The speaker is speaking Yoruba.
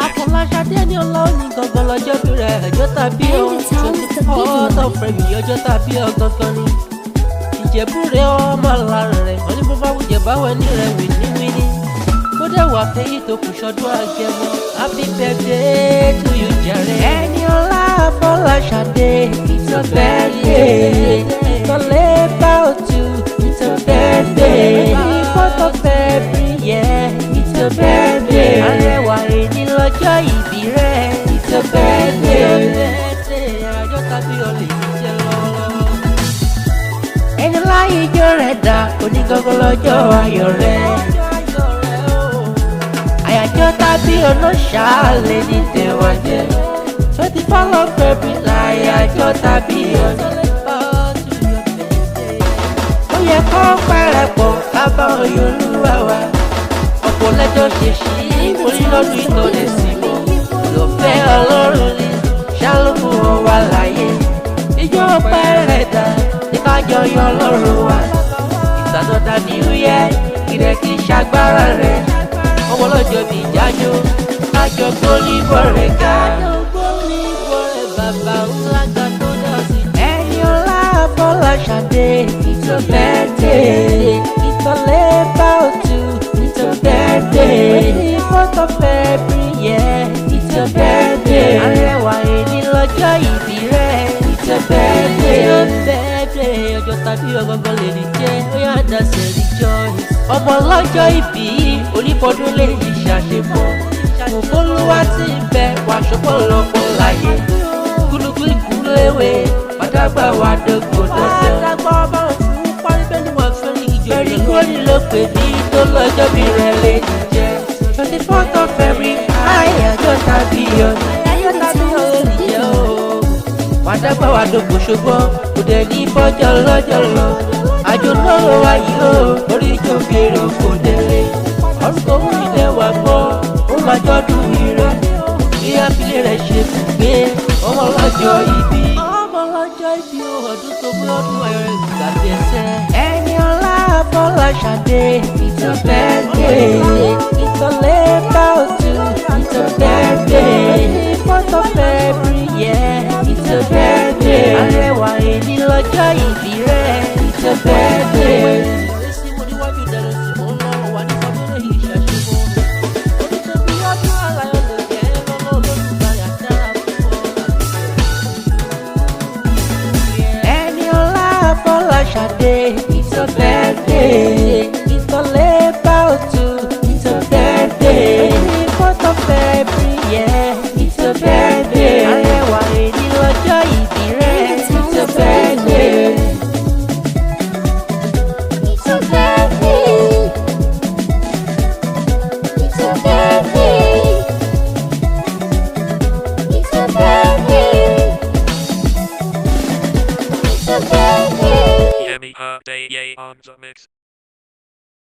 Àfọláṣadé ní ọlọ́ọ̀ni gangan lọ́jọ́ bí rẹ̀ ọjọ́ tàbí ọ 24th of February ọjọ́ tàbí ọ gangan ni. Ìjẹ̀bú rẹ̀ ọmọ àlàrà rẹ̀ wọ́n ní bó bá wùjẹ̀ báwọ̀ ní rẹ̀ wìníwìní. Kó dẹ̀ wà fẹ́yì tó kù ṣọdún àgẹ̀mọ́. Happy birthday to you jàre. Ẹniọlá Àfọláṣadé it's your birthday. It's all about you. It's your birthday. 24th of February, yeah, it's your birthday. Arẹwà èní lọ́jọ́ ìbí rẹ̀. It's your birthday. Àjọ tàbí olè jẹ́ lọ́wọ́. Ẹniọlá ijó rẹ̀ dá onígangan lọ́jọ́ ayọ̀ rẹ̀. Àyájọ́ tàbí olóṣàlẹ̀ ní tẹ̀wájẹ́. 24th of February láyájọ́ tàbí ọ̀nà. Ó yẹ kó pẹ́rẹ́pọ̀ lábá Olúwa wa. Ọ̀pọ̀ lẹ́jọ́ ṣe ṣí orí lọ́dún ìtọ́lẹ̀ sí mọ́. Olùfẹ́ Ọlọ́run ni ṣálùkù wa láyé. Ijó pẹ́rẹ́ dà ní kájọ yan Ọlọ́run wa. Ìsàdọ̀dà ní wúyẹ́ ìrẹ́ kì í ṣagbára rẹ̀. Ọmọ ọlọ́jọ́ mi jájó kájọ gbórí bọ̀rẹ̀ ká. Bàbá ńlá kan tó dá sí. Ẹniọlá Àfọláṣadé it's your birthday. It's all about you. It's your birthday. 24th of February, yeah, it's your birthday. Arẹwà èní lọ́jọ́ ìbí rẹ̀. It's your birthday. It's your birthday. Ọjọ́ tàbí ọgọ́gọ́ lè ní jẹ́ ó yá dàsẹ̀ rejoice. Ọmọ lọ́jọ́ ìbí onífọdún lè ní ṣàṣepọ̀. Òfolúwa ti ń bẹ wà ṣọpọ̀ lọ́pọ̀ láyé. Gúlúgú ìkúléwé padàgbà wà dógò dandan. Àdàgbà ọba òfin parí bẹ́ẹ̀ ni wọ́n fẹ́ ní ìjọ. Ẹ̀rí kórì ló pè ní tó lọ́jọ́ bí rẹ̀ lè ní jẹ́. 24th of February àyájọ́ tàbí ọ̀nà. Àyájọ́ tàbí ọ̀nà lè ní jẹ́ o. Padàgbà wà dógò ṣùgbọ́n kò dẹ̀ ní bọ́jọ́ lọ́jọ́ lọ. Àjò náà ló wáyé o orí ìjọ fèrè kò délé. Orúkọ mú ilé wa gbọ́ ó máa jọ́dún ire. Ìyá fílẹ̀ rẹ̀ ṣe gbé ọmọ lọ́jọ́ ìbí. Ọmọ lọ́jọ́ ìbí ọdún tó mú lọ́dún ayọ̀ rẹ̀ gbàgbé ẹsẹ̀. Ẹniọlá Àfọláṣadé it's your birthday. It's all about you. It's your birthday. 24th of February, yeah, it's your birthday. Arẹwà èní lọ́jọ́ ìbí rẹ̀. It's your birthday. Oríṣi mo níwájú ìdẹ̀rù sí mo ń lọ wà ní fọdún èyí ṣàṣìbọ̀. Oníṣègùn ọdún aláyọ̀ lè jẹ́ lọ́lọ́ olódùmarè àdára fún ọ. Ẹniọlá Àfọláṣadé it's your birthday. It's all about you. It's your birthday. 24th of February, yeah, it's your birthday. Arẹwà èní lọ́jọ́ ìbí rẹ̀. It's your birthday. It's your birthday. It's your birthday. It's your birthday. It's your birthday. Yemi Day on the mix.